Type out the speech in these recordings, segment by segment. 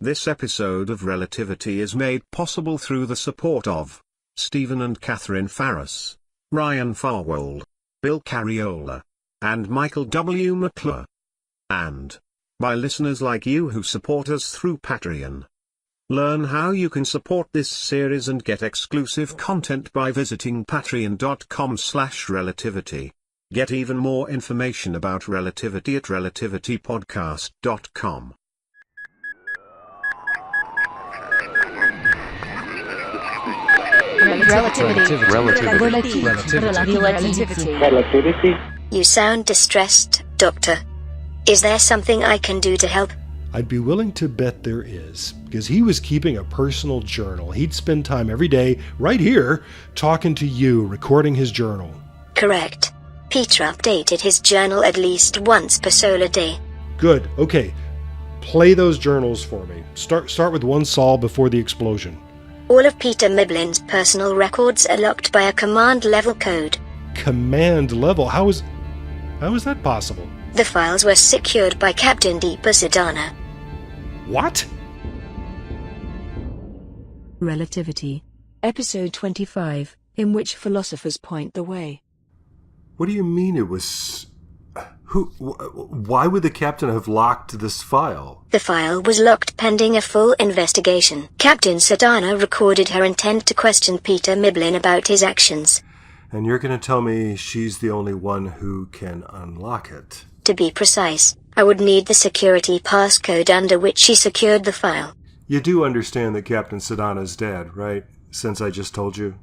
This episode of Relativity is made possible through the support of Stephen and Catherine Farris, Ryan Farwold, Bill Carriola, and Michael W. McClure. And by listeners like you who support us through Patreon. Learn how you can support this series and get exclusive content by visiting patreon.com/relativity. Get even more information about Relativity at relativitypodcast.com. Relativity. You sound distressed, Doctor. Is there something I can do to help? I'd be willing to bet there is, because he was keeping a personal journal. He'd spend time every day, right here, talking to you, recording his journal. Correct. Peter updated his journal at least once per solar day. Good. Okay. Play those journals for me. Start with one sol before the explosion. All of Peter Miblin's personal records are locked by a command-level code. Command level? How is that possible? The files were secured by Captain Deepa Sedana. What? Relativity. Episode 25, in which philosophers point the way. What do you mean it was... Why would the captain have locked this file? The file was locked pending a full investigation. Captain Sedana recorded her intent to question Peter Miblin about his actions. And you're going to tell me she's the only one who can unlock it? To be precise, I would need the security passcode under which she secured the file. You do understand that Captain Sedana's dead, right? Since I just told you?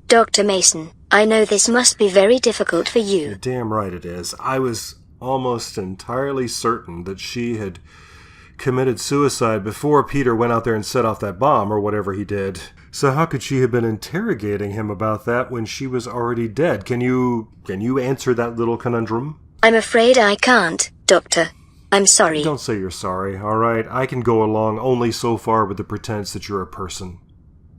Dr. Mason, I know this must be very difficult for you. You're damn right it is. I was almost entirely certain that she had committed suicide before Peter went out there and set off that bomb or whatever he did. So how could she have been interrogating him about that when she was already dead? Can you answer that little conundrum? I'm afraid I can't, Doctor. I'm sorry. Don't say you're sorry, all right? I can go along only so far with the pretense that you're a person.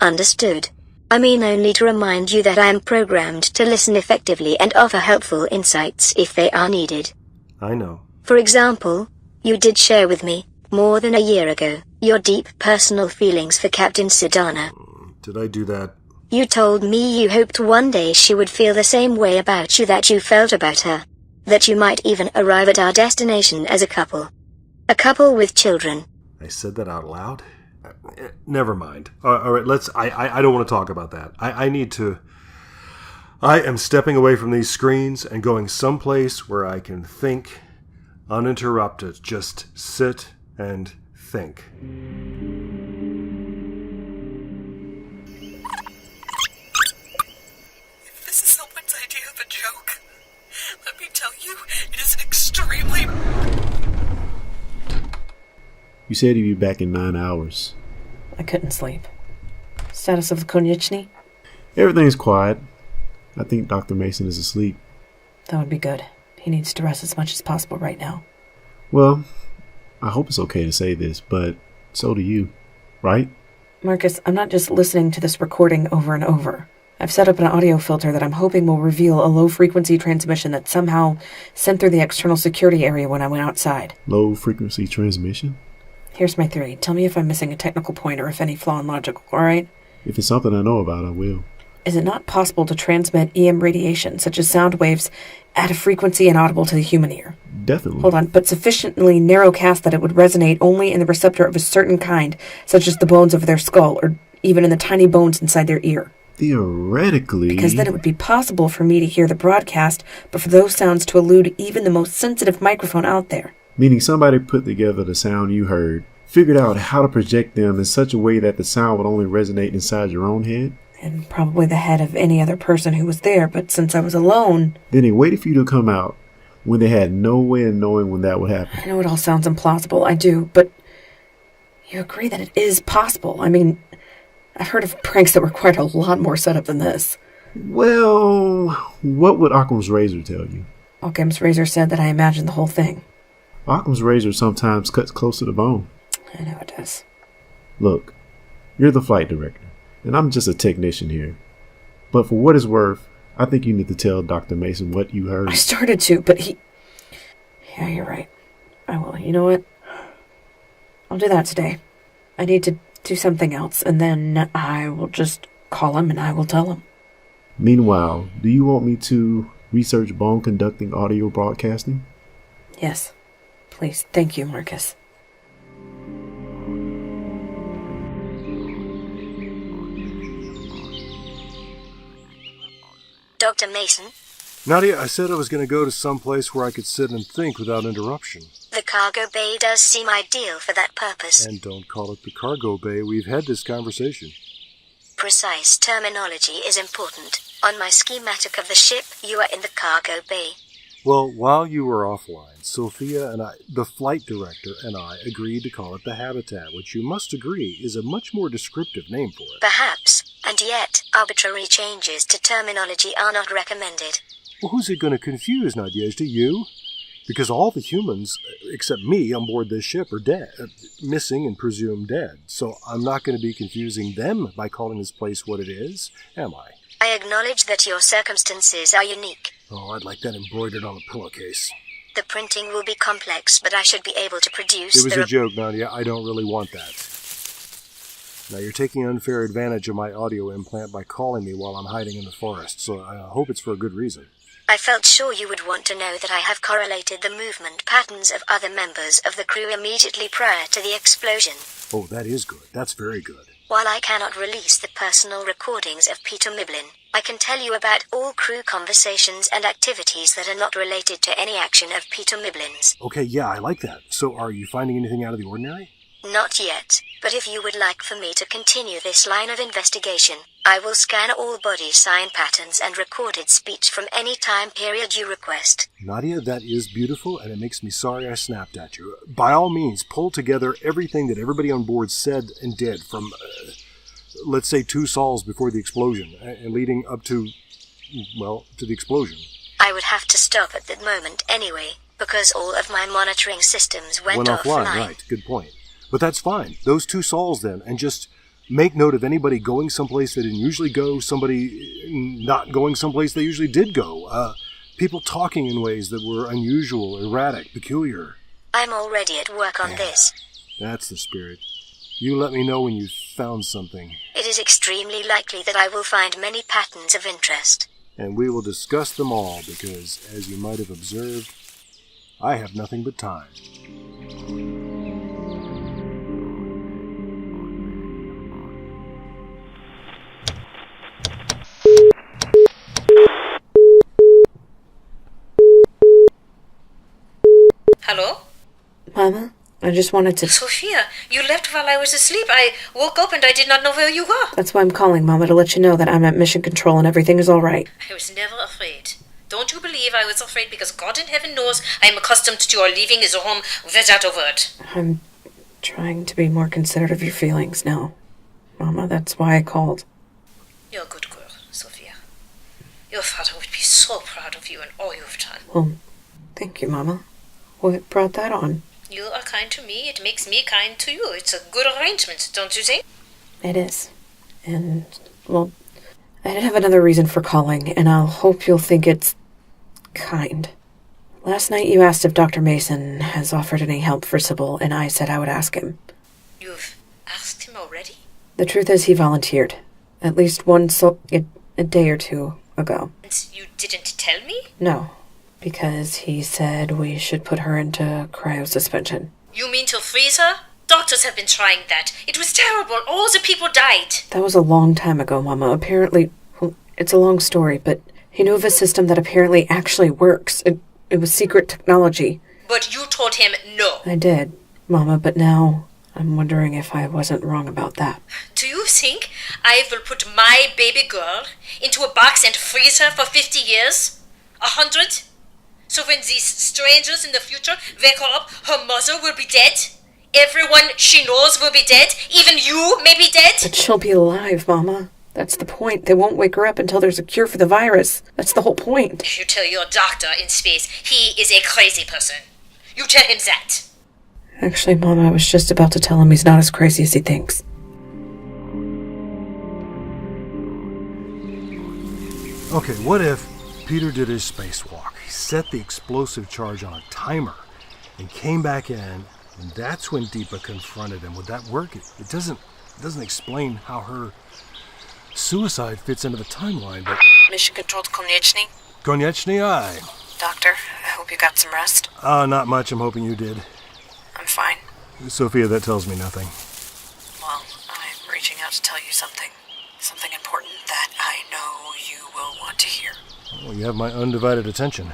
Understood. I mean only to remind you that I am programmed to listen effectively and offer helpful insights if they are needed. I know. For example, you did share with me, more than a year ago, your deep personal feelings for Captain Sedana. Did I do that? You told me you hoped one day she would feel the same way about you that you felt about her. That you might even arrive at our destination as a couple. A couple with children. I said that out loud? Never mind. All right, I don't want to talk about that. I am stepping away from these screens and going someplace where I can think uninterrupted. Just sit and think. If this is someone's idea of a joke, let me tell you, it is an extremely... You said you'd be back in 9 hours. I couldn't sleep. Status of the Konieczny? Everything's quiet. I think Dr. Mason is asleep. That would be good. He needs to rest as much as possible right now. Well, I hope it's okay to say this, but so do you, right? Marcus, I'm not just listening to this recording over and over. I've set up an audio filter that I'm hoping will reveal a low-frequency transmission that somehow sent through the external security area when I went outside. Low-frequency transmission? Here's my theory. Tell me if I'm missing a technical point or if any flaw in logic, alright? If it's something I know about, I will. Is it not possible to transmit EM radiation, such as sound waves, at a frequency inaudible to the human ear? Definitely. Hold on, but sufficiently narrowcast that it would resonate only in the receptor of a certain kind, such as the bones of their skull, or even in the tiny bones inside their ear. Theoretically... Because then it would be possible for me to hear the broadcast, but for those sounds to elude even the most sensitive microphone out there. Meaning somebody put together the sound you heard, figured out how to project them in such a way that the sound would only resonate inside your own head? And probably the head of any other person who was there, but since I was alone... Then they waited for you to come out when they had no way of knowing when that would happen. I know it all sounds implausible, I do, but you agree that it is possible. I mean, I've heard of pranks that were quite a lot more set up than this. Well, what would Occam's razor tell you? Occam's razor said that I imagined the whole thing. Occam's razor sometimes cuts close to the bone. I know it does. Look, you're the flight director, and I'm just a technician here. But for what it's worth, I think you need to tell Dr. Mason what you heard. I started to, but he... Yeah, you're right. I will. You know what? I'll do that today. I need to do something else, and then I will just call him and I will tell him. Meanwhile, do you want me to research bone conducting audio broadcasting? Yes. Please. Thank you, Marcus. Dr. Mason, Nadia, I said I was going to go to some place where I could sit and think without interruption. the cargo bay does seem ideal for that purpose. And don't call it the cargo bay. We've had this conversation. Precise terminology is important. On my schematic of the ship, you are in the cargo bay. Well, while you were offline, Sophia and I, the flight director and I, agreed to call it the habitat, which you must agree is a much more descriptive name for it. Perhaps, and yet, arbitrary changes to terminology are not recommended. Well, who's it going to confuse, Nadezhda? You? Because all the humans, except me, on board this ship are dead, missing and presumed dead. So I'm not going to be confusing them by calling this place what it is, am I? I acknowledge that your circumstances are unique. Oh, I'd like that embroidered on a pillowcase. The printing will be complex, but I should be able to produce It was a joke, Nadia. I don't really want that. Now, you're taking unfair advantage of my audio implant by calling me while I'm hiding in the forest, so I hope it's for a good reason. I felt sure you would want to know that I have correlated the movement patterns of other members of the crew immediately prior to the explosion. Oh, that is good. That's very good. While I cannot release the personal recordings of Peter Miblin, I can tell you about all crew conversations and activities that are not related to any action of Peter Miblin's. Okay, yeah, I like that. So are you finding anything out of the ordinary? Not yet, but if you would like for me to continue this line of investigation, I will scan all body sign patterns and recorded speech from any time period you request. Nadia, that is beautiful, and it makes me sorry I snapped at you. By all means, pull together everything that everybody on board said and did from, let's say, 2 sols before the explosion, and leading up to, well, to the explosion. I would have to stop at that moment anyway, because all of my monitoring systems went offline. offline. Right, good point. But that's fine. Those 2 sols then, and just make note of anybody going someplace they didn't usually go, somebody not going someplace they usually did go, people talking in ways that were unusual, erratic, peculiar. I'm already at work on this. That's the spirit. You let me know when you've found something. It is extremely likely that I will find many patterns of interest. And we will discuss them all because, as you might have observed, I have nothing but time. Hello? Mama, I just wanted to... Sophia, you left while I was asleep. I woke up and I did not know where you were. That's why I'm calling, Mama, to let you know that I'm at mission control and everything is all right. I was never afraid. Don't you believe I was afraid because God in heaven knows I am accustomed to your leaving his home without a word. I'm trying to be more considerate of your feelings now. Mama, that's why I called. You're a good girl, Sophia. Your father would be so proud of you and all you've done. Well, thank you, Mama. What brought that on? You are kind to me, it makes me kind to you. It's a good arrangement, don't you think? It is. And, well, I have another reason for calling, and I'll hope you'll think it's kind. Last night you asked if Dr. Mason has offered any help for Sybil, and I said I would ask him. You've asked him already? The truth is he volunteered. At least once a day or 2 ago. And you didn't tell me? No, because he said we should put her into cryosuspension. You mean to freeze her? Doctors have been trying that. It was terrible. All the people died. That was a long time ago, Mama. Apparently, well, it's a long story, but he knew of a system that apparently actually works. It was secret technology. But you told him no. I did, Mama, but now I'm wondering if I wasn't wrong about that. Do you think I will put my baby girl into a box and freeze her for 50 years? 100? So when these strangers in the future wake her up, her mother will be dead? Everyone she knows will be dead? Even you may be dead? But she'll be alive, Mama. That's the point. They won't wake her up until there's a cure for the virus. That's the whole point. You tell your doctor in space he is a crazy person. You tell him that. Actually, Mama, I was just about to tell him he's not as crazy as he thinks. Okay, what if Peter did his spacewalk? He set the explosive charge on a timer and came back in And that's when Deepa confronted him. Would that work? It doesn't explain how her suicide fits into the timeline, but... Mission Control to Konieczny? Konieczny, aye. Doctor, I hope you got some rest. Not much. I'm hoping you did. I'm fine. Sophia, that tells me nothing. Well, I'm reaching out to tell you something. Something important that I know you will want to hear. Well, you have my undivided attention.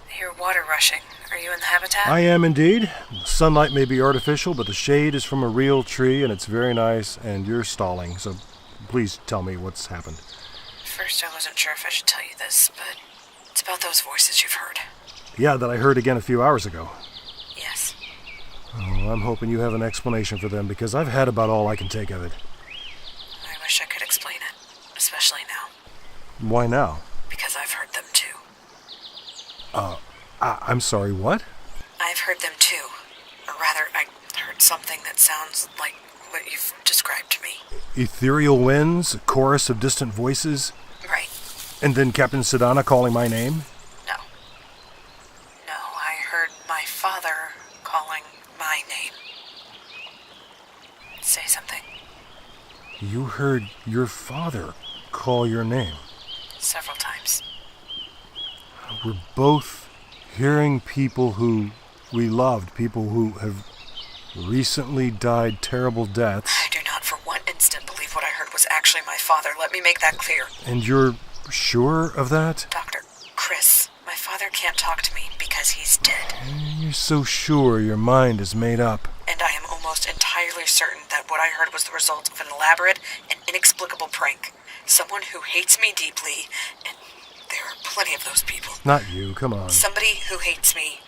I hear water rushing. Are you in the habitat? I am indeed. The sunlight may be artificial, but the shade is from a real tree, and it's very nice, and you're stalling, so please tell me what's happened. First, I wasn't sure if I should tell you this, but it's about those voices you've heard. Yeah, that I heard again a few hours ago. Yes. Oh, I'm hoping you have an explanation for them, because I've had about all I can take of it. I wish I could explain it, especially now. Why now? Because I've heard them too. I'm sorry, what? I've heard them too. Or rather, I heard something that sounds like what you've described to me. Ethereal winds, a chorus of distant voices? Right. And then Captain Sedana calling my name? No. No, I heard my father calling my name. Say something. You heard your father call your name? Several times. We're both hearing people who we loved, people who have recently died terrible deaths. I do not for one instant believe what I heard was actually my father. Let me make that clear. And you're sure of that? Dr. Chris, my father can't talk to me because he's dead. You're so sure your mind is made up. And I am almost entirely certain that what I heard was the result of an elaborate and inexplicable prank. Someone who hates me deeply, and there are plenty of those people. Not you, come on. Somebody who hates me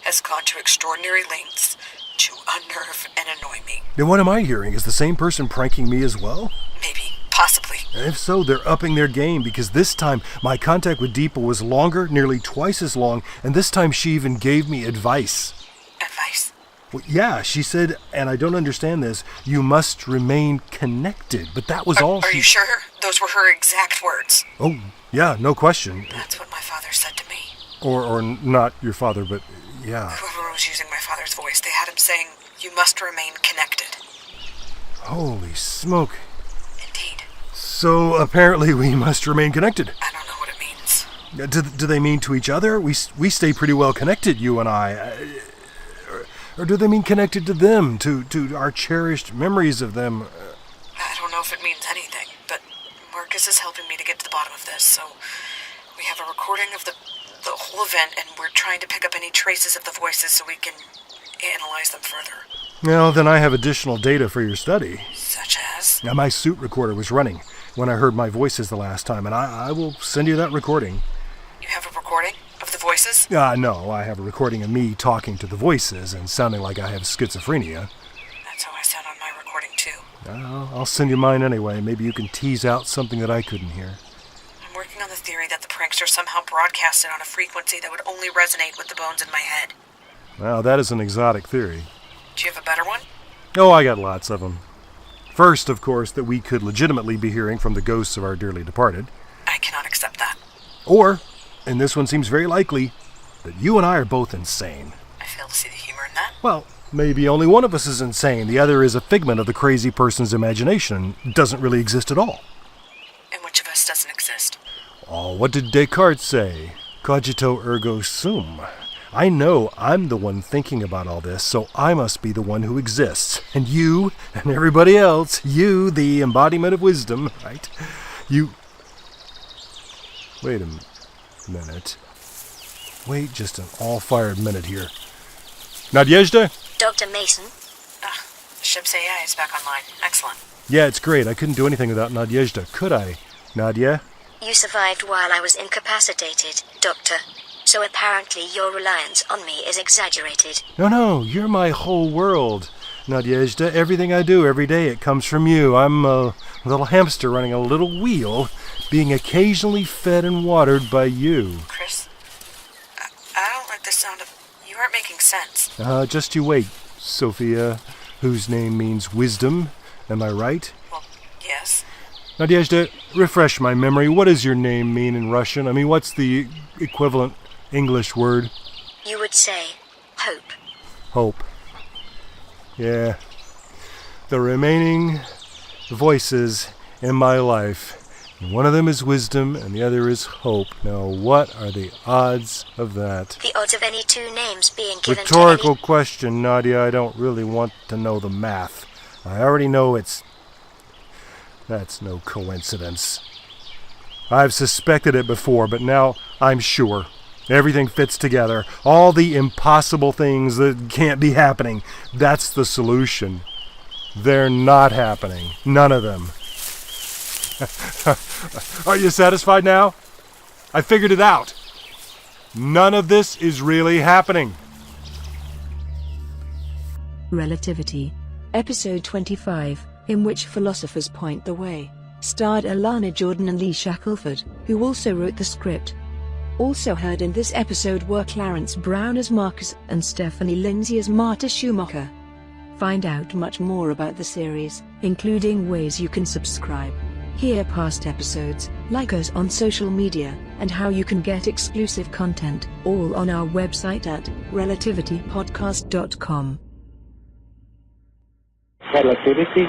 has gone to extraordinary lengths to unnerve and annoy me. Then what am I hearing? Is the same person pranking me as well? Maybe. Possibly. And if so, they're upping their game, because this time my contact with Deepa was longer, nearly twice as long, and this time she even gave me advice. Advice? Well, yeah, she said, and I don't understand this, you must remain connected, but that was all she... Are you sure? Those were her exact words. Oh, yeah, no question. That's what my father said to me. Or not your father, but yeah. Whoever was using my father's voice, they had him saying, you must remain connected. Holy smoke. Indeed. So apparently we must remain connected. I don't know what it means. Do they mean to each other? We stay pretty well connected, you and I. Or do they mean connected to them, to our cherished memories of them? I don't know if it means anything, but Marcus is helping me to get to the bottom of this, so we have a recording of the whole event, and we're trying to pick up any traces of the voices so we can analyze them further. Well, then I have additional data for your study. Such as? Now, my suit recorder was running when I heard my voices the last time, and I will send you that recording. You have a recording of the voices? No, I have a recording of me talking to the voices and sounding like I have schizophrenia. That's how I sound on my recording, too. I'll send you mine anyway. Maybe you can tease out something that I couldn't hear. I'm working on the theory that the prankster somehow broadcasted on a frequency that would only resonate with the bones in my head. Well, that is an exotic theory. Do you have a better one? Oh, I got lots of them. First, of course, that we could legitimately be hearing from the ghosts of our dearly departed. I cannot accept that. Or, and this one seems very likely, that you and I are both insane. I fail to see the humor in that. Well, maybe only one of us is insane. The other is a figment of the crazy person's imagination and doesn't really exist at all. And which of us doesn't exist? Oh, what did Descartes say? Cogito ergo sum. I know I'm the one thinking about all this, so I must be the one who exists. And you, and everybody else, you, the embodiment of wisdom, right? You... Wait a minute. Wait just an all-fired minute here. Nadezhda? Dr. Mason? The ship's AI is back online. Excellent. Yeah, it's great. I couldn't do anything without Nadezhda, could I? Nadia? You survived while I was incapacitated, Doctor. So apparently your reliance on me is exaggerated. No, you're my whole world. Nadezhda, everything I do every day, it comes from you. I'm a little hamster running a little wheel, being occasionally fed and watered by you. Chris, I don't like the sound of... You aren't making sense. Just you wait, Sophia, whose name means wisdom. Am I right? Well, yes. Nadezhda, refresh my memory. What does your name mean in Russian? I mean, what's the equivalent English word? You would say hope. Hope. Yeah. The remaining voices in my life. One of them is wisdom and the other is hope. Now, what are the odds of that? The odds of any two names being given Rhetorical question, Nadia. I don't really want to know the math. I already know that's no coincidence. I've suspected it before, but now I'm sure. Everything fits together. All the impossible things that can't be happening. That's the solution. They're not happening. None of them. Are you satisfied now? I figured it out. None of this is really happening. Relativity, Episode 25, in which Philosophers Point the Way, starred Alana Jordan and Lee Shackelford, who also wrote the script. Also heard in this episode were Clarence Brown as Marcus and Stephanie Lindsay as Marta Schumacher. Find out much more about the series, including ways you can subscribe, hear past episodes, like us on social media, and how you can get exclusive content, all on our website at relativitypodcast.com. Relativity.